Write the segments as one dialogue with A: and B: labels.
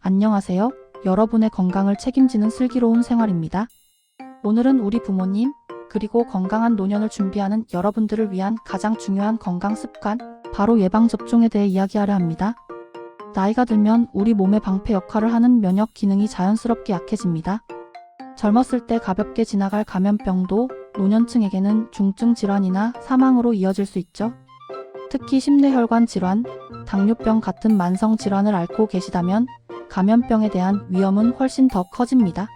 A: 안녕하세요. 여러분의 건강을 책임지는 슬기로운 생활입니다. 오늘은 우리 부모님, 그리고 건강한 노년을 준비하는 여러분들을 위한 가장 중요한 건강 습관, 바로 예방접종에 대해 이야기하려 합니다. 나이가 들면 우리 몸의 방패 역할을 하는 면역 기능이 자연스럽게 약해집니다. 젊었을 때 가볍게 지나갈 감염병도 노년층에게는 중증 질환이나 사망으로 이어질 수 있죠. 특히 심뇌혈관 질환, 당뇨병 같은 만성 질환을 앓고 계시다면 감염병에 대한 위험은 훨씬 더 커집니다.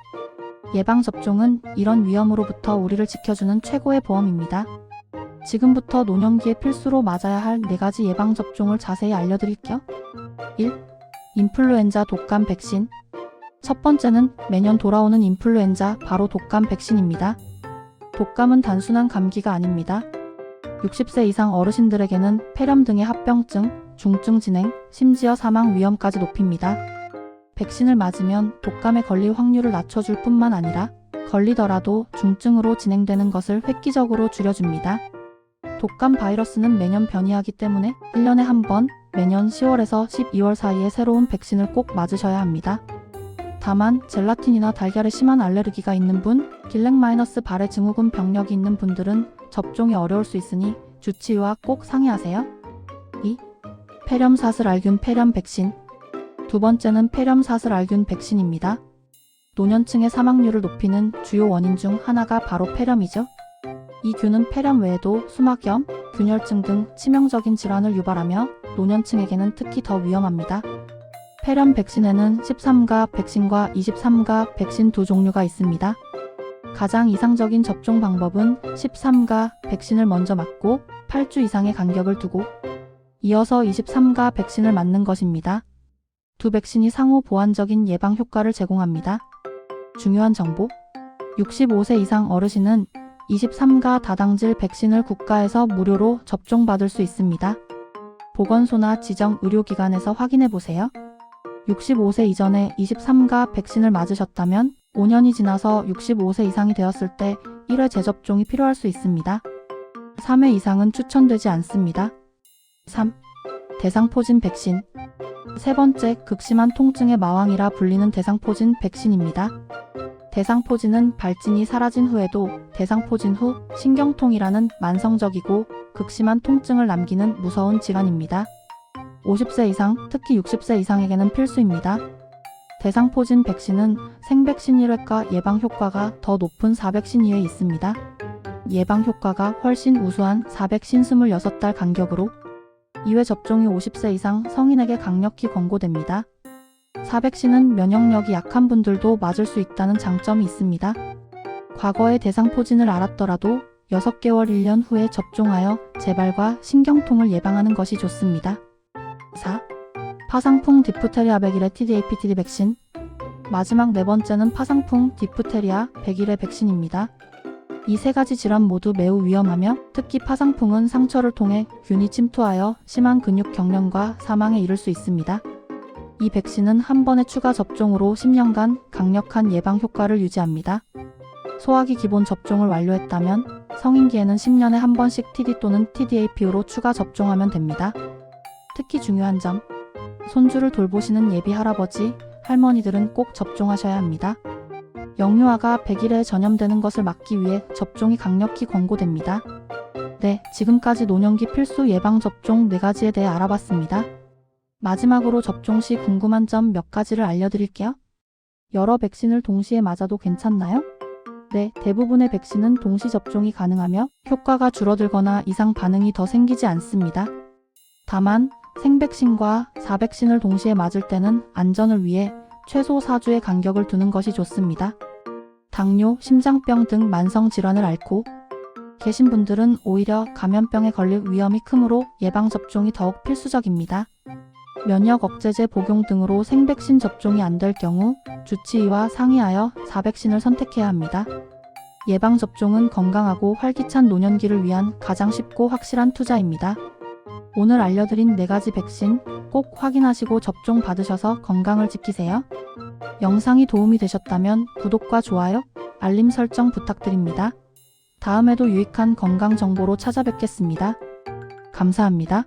A: 예방접종은 이런 위험으로부터 우리를 지켜주는 최고의 보험입니다. 지금부터 노년기에 필수로 맞아야 할 4가지 예방접종을 자세히 알려드릴게요. 1. 인플루엔자 독감 백신. 첫 번째는 매년 돌아오는 인플루엔자, 바로 독감 백신입니다. 독감은 단순한 감기가 아닙니다. 60세 이상 어르신들에게는 폐렴 등의 합병증, 중증 진행, 심지어 사망 위험까지 높입니다. 백신을 맞으면 독감에 걸릴 확률을 낮춰줄 뿐만 아니라 걸리더라도 중증으로 진행되는 것을 획기적으로 줄여줍니다. 독감 바이러스는 매년 변이하기 때문에 1년에 한 번, 매년 10월에서 12월 사이에 새로운 백신을 꼭 맞으셔야 합니다. 다만 젤라틴이나 달걀에 심한 알레르기가 있는 분, 길렉-발해 증후군 병력이 있는 분들은 접종이 어려울 수 있으니 주치의와 꼭 상의하세요. 2. 폐렴사슬알균 폐렴 백신. 두 번째는 폐렴사슬알균 백신입니다. 노년층의 사망률을 높이는 주요 원인 중 하나가 바로 폐렴이죠. 이 균은 폐렴 외에도 수막염, 균열증 등 치명적인 질환을 유발하며 노년층에게는 특히 더 위험합니다. 폐렴 백신에는 13가 백신과 23가 백신 두 종류가 있습니다. 가장 이상적인 접종 방법은 13가 백신을 먼저 맞고 8주 이상의 간격을 두고 이어서 23가 백신을 맞는 것입니다. 두 백신이 상호 보완적인 예방 효과를 제공합니다. 중요한 정보: 65세 이상 어르신은 23가 다당질 백신을 국가에서 무료로 접종받을 수 있습니다. 보건소나 지정 의료기관에서 확인해보세요. 65세 이전에 23가 백신을 맞으셨다면 5년이 지나서 65세 이상이 되었을 때 1회 재접종이 필요할 수 있습니다. 3회 이상은 추천되지 않습니다. 3. 대상포진 백신. 세 번째, 극심한 통증의 마왕이라 불리는 대상포진 백신입니다. 대상포진은 발진이 사라진 후에도 대상포진 후 신경통이라는 만성적이고 극심한 통증을 남기는 무서운 질환입니다. 50세 이상, 특히 60세 이상에게는 필수입니다. 대상포진 백신은 생백신 1회과 예방 효과가 더 높은 4백신 2회 있습니다. 예방 효과가 훨씬 우수한 4백신 26달 간격으로 2회 접종이 50세 이상 성인에게 강력히 권고됩니다. 4백신은 면역력이 약한 분들도 맞을 수 있다는 장점이 있습니다. 과거에 대상포진을 앓았더라도 6개월 1년 후에 접종하여 재발과 신경통을 예방하는 것이 좋습니다. 4. 파상풍 디프테리아 100일의 TDAPTD 백신. 마지막 네 번째는 파상풍 디프테리아 100일의 백신입니다. 이 세 가지 질환 모두 매우 위험하며 특히 파상풍은 상처를 통해 균이 침투하여 심한 근육 경련과 사망에 이를 수 있습니다. 이 백신은 한 번의 추가 접종으로 10년간 강력한 예방 효과를 유지합니다. 소화기 기본 접종을 완료했다면 성인기에는 10년에 한 번씩 TD 또는 TDAP로 추가 접종하면 됩니다. 특히 중요한 점, 손주를 돌보시는 예비 할아버지, 할머니들은 꼭 접종하셔야 합니다. 영유아가 100일에 전염되는 것을 막기 위해 접종이 강력히 권고됩니다. 네, 지금까지 노년기 필수 예방접종 4가지에 대해 알아봤습니다. 마지막으로 접종 시 궁금한 점 몇 가지를 알려드릴게요. 여러 백신을 동시에 맞아도 괜찮나요? 네, 대부분의 백신은 동시 접종이 가능하며 효과가 줄어들거나 이상 반응이 더 생기지 않습니다. 다만 생백신과 4백신을 동시에 맞을 때는 안전을 위해 최소 4주의 간격을 두는 것이 좋습니다. 당뇨, 심장병 등 만성 질환을 앓고 계신 분들은 오히려 감염병에 걸릴 위험이 크므로 예방접종이 더욱 필수적입니다. 면역 억제제 복용 등으로 생백신 접종이 안 될 경우 주치의와 상의하여 4백신을 선택해야 합니다. 예방접종은 건강하고 활기찬 노년기를 위한 가장 쉽고 확실한 투자입니다. 오늘 알려드린 4가지 백신 꼭 확인하시고 접종 받으셔서 건강을 지키세요. 영상이 도움이 되셨다면 구독과 좋아요, 알림 설정 부탁드립니다. 다음에도 유익한 건강 정보로 찾아뵙겠습니다. 감사합니다.